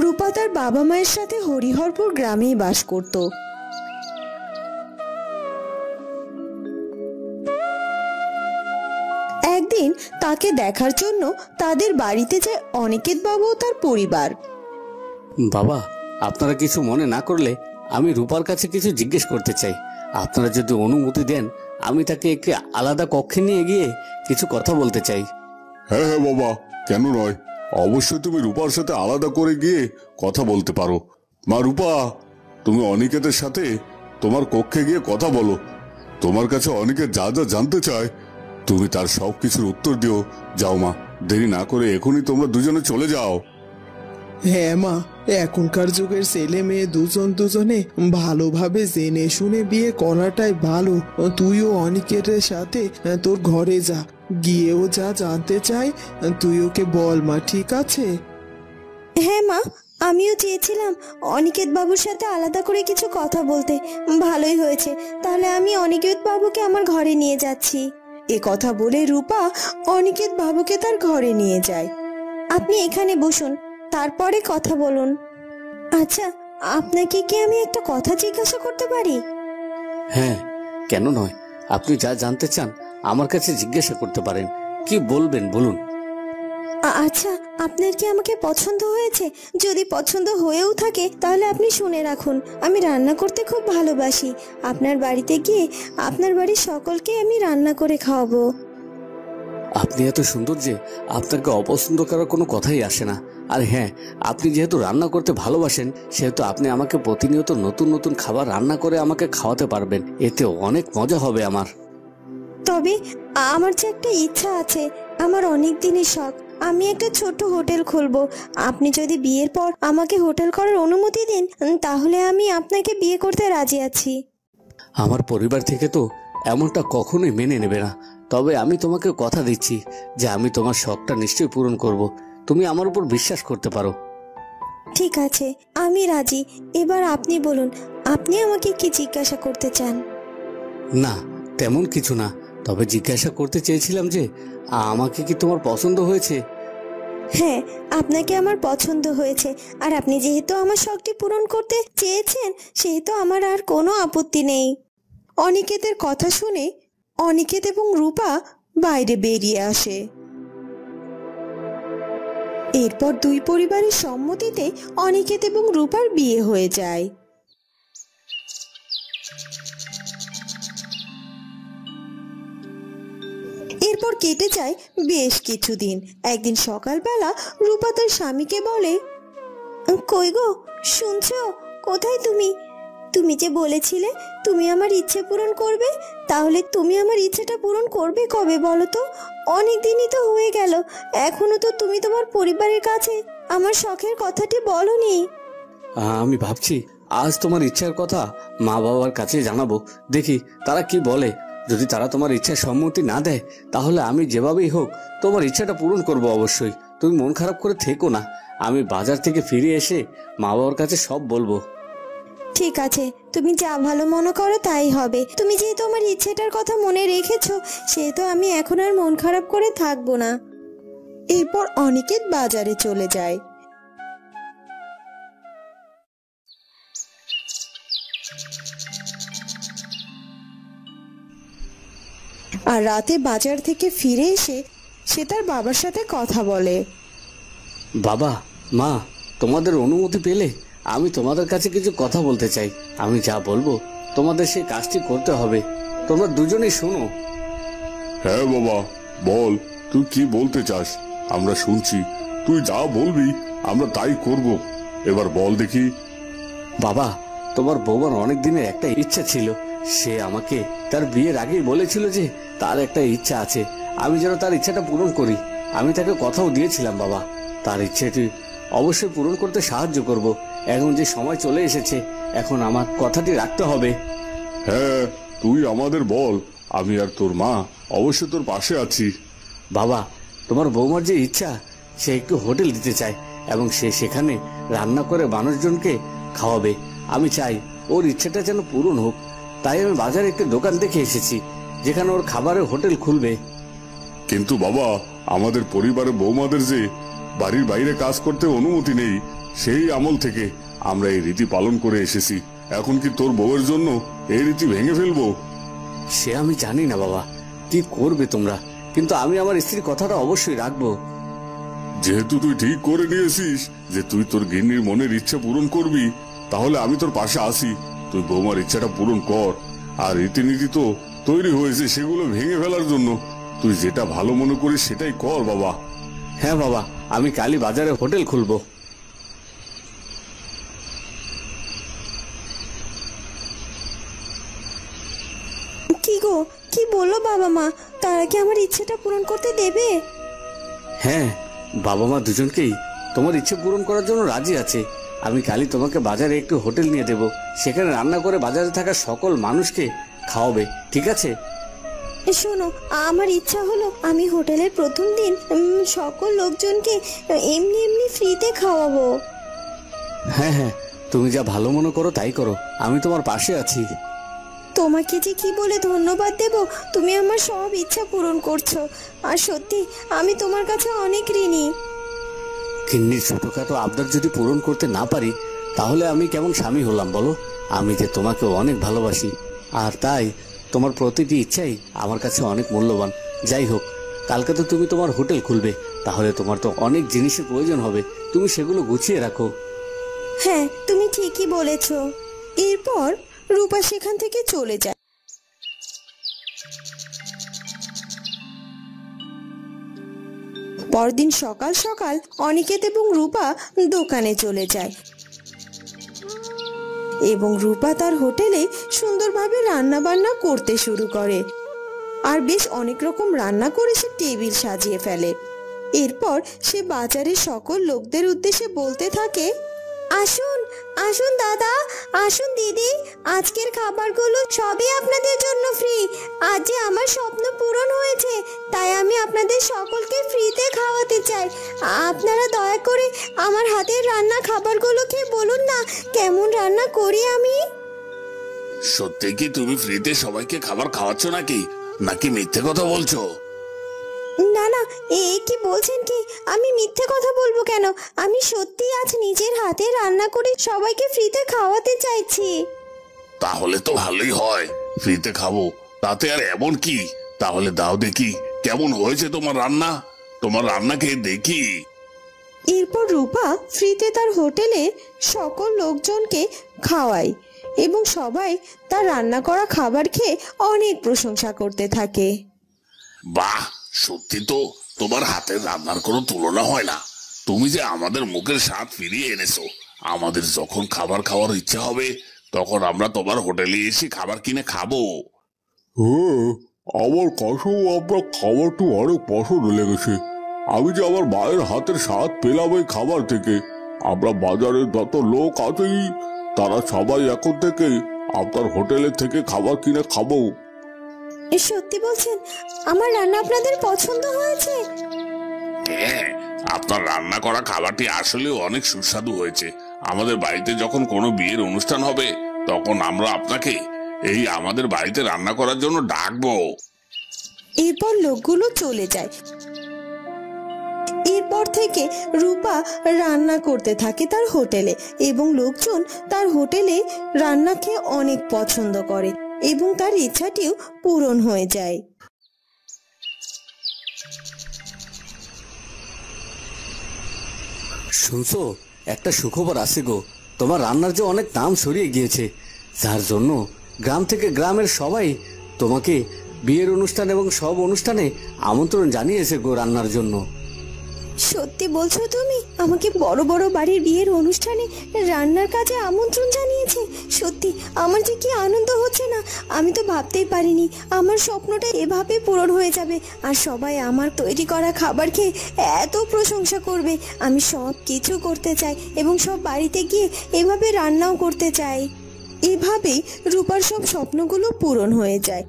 রূপা তার বাবা মায়ের সাথে হরিহরপুর গ্রামেই বাস করত। একদিন তাকে দেখার জন্য তাদের বাড়িতে যায় অনিকেত বাবু ও তার পরিবার। বাবা, আপনারা কিছু মনে না করলে আমি রূপার কাছে কিছু জিজ্ঞেস করতে চাই। আপনারা যদি অনুমতি দেন, আমি তাকে একটি আলাদা কক্ষে নিয়ে গিয়ে কিছু কথা বলতে চাই। হ্যাঁ হ্যাঁ বাবা, কেন নয়, অবশ্যই তুমি রূপার সাথে আলাদা করে গিয়ে কথা বলতে পারো। মা রূপা, তুমি অনিকেতের সাথে তোমার কক্ষে গিয়ে কথা বলো। তোমার কাছে অনিকেত যা যা জানতে চায় তুমি তার সবকিছুর উত্তর দিও। যাও মা, দেরি না করে এখনই তোমরা দুজনে চলে যাও। হ্যাঁ মা, এখনকার যুগের ছেলে মেয়ে দুজনে ভালোভাবে জেনে শুনে বিয়ে করাটাই ভালো। তুইও অনিকেতের সাথে তোর ঘরে যা, গিয়েও যা জানতে চাই তুই ওকে বল মা, ঠিক আছে? হ্যাঁ মা, আমিও চেয়েছিলাম অনিকেত বাবুর সাথে আলাদা করে কিছু কথা বলতে। ভালোই হয়েছে, তাহলে আমি অনিকেত বাবুকে আমার ঘরে নিয়ে যাচ্ছি। এ কথা বলে রূপা অনিকেত বাবুকে তার ঘরে নিয়ে যায়। আপনি এখানে বসুন, তারপরে কথা বলুন। আচ্ছা, আপনাকে কি আমি একটা কথা জিজ্ঞাসা করতে পারি? হ্যাঁ, কেন নয়। আপনি যা জানতে চান আমার কাছে জিজ্ঞাসা করতে পারেন। কি বলবেন বলুন। আচ্ছা, আপনার কি আমাকে পছন্দ হয়েছে? যদি পছন্দ হয়েও থাকে তাহলে আপনি শুনে রাখুন, আমি রান্না করতে খুব ভালোবাসি। আপনার বাড়িতে গিয়ে আপনার বাড়ির সকলকে আমি রান্না করে খাওয়াবো। আপনি এত সুন্দর যে আপনাকে অপছন্দ করার কোনো কথাই আসে না। আর হ্যাঁ, আপনি যেহেতু রান্না করতে ভালোবাসেন, সেহেতু আপনি আমাকে প্রতিনিয়ত নতুন নতুন খাবার রান্না করে আমাকে খাওয়াতে পারবেন। এতে অনেক মজা হবে আমার। তবে আমার যে একটা ইচ্ছা আছে, আমার অনেক দিনের শখ, আমি একটা ছোট হোটেল খুলবো। আপনি যদি বিয়ের পর আমাকে হোটেল করার অনুমতি দেন, তাহলে আমি আপনাকে বিয়ে করতে রাজি আছি। আমার পরিবার থেকে তো এমনটা কখনোই মেনে নেবে না। তবে আমি তোমাকে কথা দিচ্ছি যে আমি তোমার শখটা নিশ্চয়ই পূরণ করব। তুমি আমার উপর বিশ্বাস করতে পারো। ঠিক আছে, আমি রাজি। এবার আপনি বলুন, আপনি আমাকে কি জিজ্ঞাসা করতে চান? না, তেমন কিছু না। তবে জিজ্ঞাসা করতে চেয়েছিলাম যে আমাকে কি তোমার পছন্দ হয়েছে? হ্যাঁ, আপনাকে আমার পছন্দ হয়েছে। আর আপনি যেহেতু আমার শখটি পূরণ করতে চেয়েছেন, সেহেতু আমার আর কোনো আপত্তি নেই। অনিকেতের কথা শুনে অনিকেত এবং রূপা বাইরে বেরিয়ে আসে। এরপর দুই পরিবারের সম্মতিতে অনিকেত এবং রূপার বিয়ে হয়ে যায়। এরপর কেটে যায় বেশ কিছুদিন। একদিন সকালবেলা রূপা তার স্বামীকে বলে, কই গো, শুনছো? কোথায় তুমি? তুমি যে বলেছিলে তুমি আমার ইচ্ছে পূরণ করবে, তাহলে তুমি আমার ইচ্ছেটা পূরণ করবে কবে বলো তো? অনেক দিনই তো হয়ে গেল, এখনো তো তুমি তোমার পরিবারের কাছে আমার শখের কথাটি বলনি। আমি ভাবছি আজ তোমার ইচ্ছার কথা মা বাবার কাছে জানাবো, দেখি তারা কি বলে। যদি তারা তোমার ইচ্ছার সম্মতি না দেয়, তাহলে আমি যেভাবেই হোক তোমার ইচ্ছাটা পূরণ করব অবশ্যই। তুমি মন খারাপ করে থেকো না, আমি বাজার থেকে ফিরে এসে মা বাবার কাছে সব বলবো। ঠিক আছে, তুমি যা ভালো মনে করো তাই হবে। তুমি যেহেতু আমার ইচ্ছেটার কথা মনে রেখেছো, সেহেতু আমি এখন আর মন খারাপ করে থাকবো না। এরপর অনিকেত বাজারে চলে যায়। আর রাতে বাজার থেকে ফিরে এসে সে তার বাবার সাথে কথা বলে। বাবা, মা, তোমাদের অনুমতি পেলে আমি তোমাদের কাছে কিছু কথা বলতে চাই। আমি যা বলবো তোমাদের সেই কাজটি করতে হবে। তোমরা দুজনেই শোনো। হ্যাঁ বাবা, বল, তুই কি বলতে চাস, আমরা শুনছি। তুই যা বলবি আমরা তাই করব। এবার বল দেখি। বাবা, তোমার বৌমার অনেক দিনের একটা ইচ্ছা ছিল। সে আমাকে তার বিয়ের আগেই বলেছিল যে তার একটা ইচ্ছা আছে, আমি যেন তার ইচ্ছাটা পূরণ করি। আমি তাকে কথাও দিয়েছিলাম বাবা, তার ইচ্ছেটি অবশ্যই পূরণ করতে সাহায্য করব। এখন যে সময় চলে এসেছে, এখন আমার কথাটি রাখতে হবে। হ্যাঁ, তুই আমাদের বল, আমি আর তোর মা অবশ্যই তোর পাশে আছি। বাবা, তোমার বৌমার যে ইচ্ছা, সে একটু হোটেল দিতে চায় এবং সে সেখানে রান্না করে মানুষজনকে খাওয়াবে। আমি চাই ওর ইচ্ছাটা যেন পূরণ হোক, তাই আমি বাজারে একটি দোকান দেখে এসেছি। যেখানে ওর খাবারের হোটেল খুলবে। কিন্তু বাবা, আমাদের পরিবারের বৌমাদের যে বাড়ির বাইরে কাজ করতে অনুমতি নেই, সেই আমল থেকে আমরা এই রীতি পালন করে এসেছি। এখন কি তোর বউয়ের জন্য এই রীতি ভেঙে ফেলবো? সে আমি জানি না বাবা, কি করবে তোমরা, কিন্তু আমি আমার স্ত্রীর কথাটা অবশ্যই রাখবো। যেহেতু তুই ঠিক করে নিয়েছিস যে তুই তোর গিন্নির মনের ইচ্ছা পূরণ করবি, তাহলে আমি তোর পাশে আসি। তুই বৌমার ইচ্ছাটা পূরণ কর। আর রীতিনীতি তো তৈরি হয়েছে সেগুলো ভেঙে ফেলার জন্য। তুই যেটা ভালো মনে করিস সেটাই কর বাবা। হ্যাঁ বাবা, আমি কালই বাজারে হোটেল খুলবো। কি গো, কি বললো বাবা মা? তারা কি আমার ইচ্ছেটা পূরণ করতে দেবে? হ্যাঁ, বাবা মা দুজনকেই তোমার ইচ্ছে পূরণ করার জন্য রাজি আছে। আমি কালই তোমাকে বাজারে একটু হোটেল নিয়ে দেব, সেখানে রান্না করে বাজারে থাকা সকল মানুষকে খাওয়াবে, ঠিক আছে? শোনো, আমার ইচ্ছা হলো আমি হোটেলের প্রথম দিন সকল লোকজনকে এমনি এমনি ফ্রিতে খাওয়াবো। হ্যাঁ হ্যাঁ, তুমি যা ভালো মনে করো তাই করো, আমি তোমার পাশে আছি। তোমাকে যে কি বলে ধন্যবাদ দেব, তুমি আমার সব ইচ্ছা পূরণ করছো। আর সত্যি আমি তোমার কাছে অনেক ঋণী। গিন্নির ছোটখাটো আবদার যদি পূরণ করতে না পারি, তাহলে আমি কেমন স্বামী হলাম বলো? আমি যে তোমাকে অনেক ভালোবাসি, আর তাই তোমার প্রতিটি ইচ্ছাই আমার কাছে অনেক মূল্যবান। যাই হোক, কালকে তো তুমি তোমার হোটেল খুলবে, তাহলে তোমার তো অনেক জিনিসের প্রয়োজন হবে, তুমি সেগুলো গুছিয়ে রাখো। হ্যাঁ, তুমি ঠিকই বলেছো। এরপর রূপা সেখান থেকে চলে যায়। পরদিন সকাল সকাল অনিকেত এবং রূপা দোকানে চলে যায় এবং রূপা তার হোটেলে সুন্দরভাবে রান্না বান্না করতে শুরু করে। আর বেশ অনেক রকম রান্না করে সে টেবিল সাজিয়ে ফেলে। এরপর সে বাজারের সকল লোকদের উদ্দেশ্যে বলতে থাকে, আসুন আসুন দাদা, আসুন দিদি, আজকের খাবারগুলো সবই আপনাদের জন্য ফ্রি। আজ যে আমার স্বপ্ন পূরণ হয়েছে, তাই আমি আপনাদের সকলকে ফ্রিতে খাওয়াতে চাই। আপনারা দয়া করে আমার হাতের রান্না খাবারগুলো খেয়ে বলুন না কেমন রান্না করি আমি। সত্যি কি তুমি ফ্রিতে সবাইকে খাবার খাওয়াচ্ছ নাকি মিথ্যে কথা বলছো? না না, কি বলছেন কি? আমি মিথ্যে কথা বলবো কেন? আমি সত্যি আজ নিজের হাতে রান্না করে সবাইকে ফ্রিতে খাওয়াতে চাইছি। তাহলে তো ভালোই হয়, ফ্রিতে খাবো, তাতে আর এমন কি? তাহলে দাও দেখি কেমন হয়েছে তোমার রান্না, তোমার রান্না খেয়ে দেখি। এরপর রূপা ফ্রিতে তার হোটেলে সকল লোকজনকে খাওয়ায় এবং সবাই তার রান্না করা খাবার খেয়ে অনেক প্রশংসা করতে থাকে। বাহ, সত্যি তো তোমার হাতের রান্নার কোনো তুলনা হয় না। তুমি যে আমাদের মুখের স্বাদ ফিরিয়ে এনেছো। আমাদের যখন খাবার খাওয়ার ইচ্ছা হবে, তখন আমরা তোমার হোটেলে এসে খাবার কিনে খাবো। আমার কাছেও আপনার খাবারটি অনেক পছন্দ লেগেছে। আমি যে আমার মায়ের হাতের স্বাদ পেলাম এই খাবার থেকে। আমরা বাজারের যত লোক আছেই, তারা সবাই এখন থেকে আপনার হোটেলে থেকে খাবার কিনে খাবো। সত্যি বলছেন? আমার রান্না আপনাদের পছন্দ হয়েছে? হ্যাঁ, আপনার রান্না করা খাবারটি আসলে অনেক সুস্বাদু হয়েছে। আমাদের বাড়িতে যখন কোনো বিয়ের অনুষ্ঠান হবে, তখন আমরা আপনাকে এই আমাদের বাড়িতে রান্না করার জন্য ডাকবো। এরপর লোকগুলো চলে যায়। এরপর থেকে রূপা রান্না করতে থাকে তার হোটেলে এবং লোকজন তার হোটেলে রান্না খেয়ে অনেক পছন্দ করে এবং তার ইচ্ছাটিও পূরণ হয়ে যায়। শুনছো, একটা সুখবর আছে গো। তোমার রান্নার যে অনেক নাম ছড়িয়ে গিয়েছে, যার জন্য গ্রাম থেকে গ্রামের সবাই তোমাকে বিয়ের অনুষ্ঠান এবং সব অনুষ্ঠানে আমন্ত্রণ জানিয়েছে গো রান্নার জন্য। সত্যি বলছো তুমি? আমাকে বড় বড় বাড়ির বিয়ের অনুষ্ঠানে রান্নার কাজে আমন্ত্রণ জানিয়েছে? সত্যি আমার যে কি আনন্দ হচ্ছে না, আমি তো ভাবতেই পারিনি আমার স্বপ্নটা এভাবে পূরণ হয়ে যাবে আর সবাই আমার তৈরি করা খাবার খেয়ে এত প্রশংসা করবে। আমি সব কিছু করতে চাই এবং সব বাড়িতে গিয়ে এভাবে রান্নাও করতে চাই। এভাবেই রূপার সব স্বপ্নগুলো পূরণ হয়ে যায়।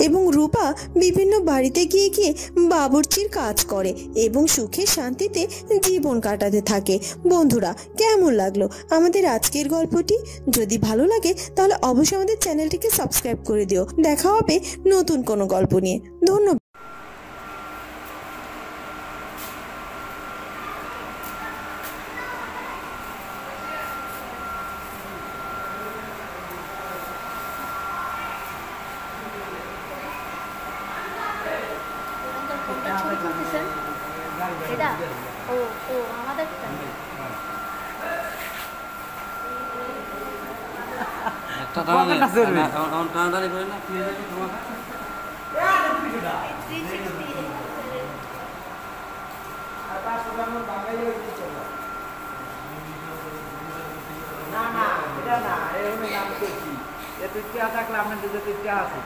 এবং রূপা বিভিন্ন বাড়িতে গিয়ে গিয়ে বাবুর্চির কাজ করে এবং সুখে শান্তিতে জীবন কাটাতে থাকে। বন্ধুরা, কেমন লাগলো আমাদের আজকের গল্পটি? যদি ভালো লাগে তাহলে অবশ্যই আমাদের চ্যানেলটিকে সাবস্ক্রাইব করে দিও। দেখা হবে নতুন কোনো গল্প নিয়ে। ধন্যবাদ। কোনটা ছবি তুলতেছেন? এটা ও ও আমাদেরটা একটা টানাটানি করে না ক্লিয়ার তোমার না না এটা না এরকম নাম করছি এত ইচ্ছা থাকলে আপনার যদি ইচ্ছা আছে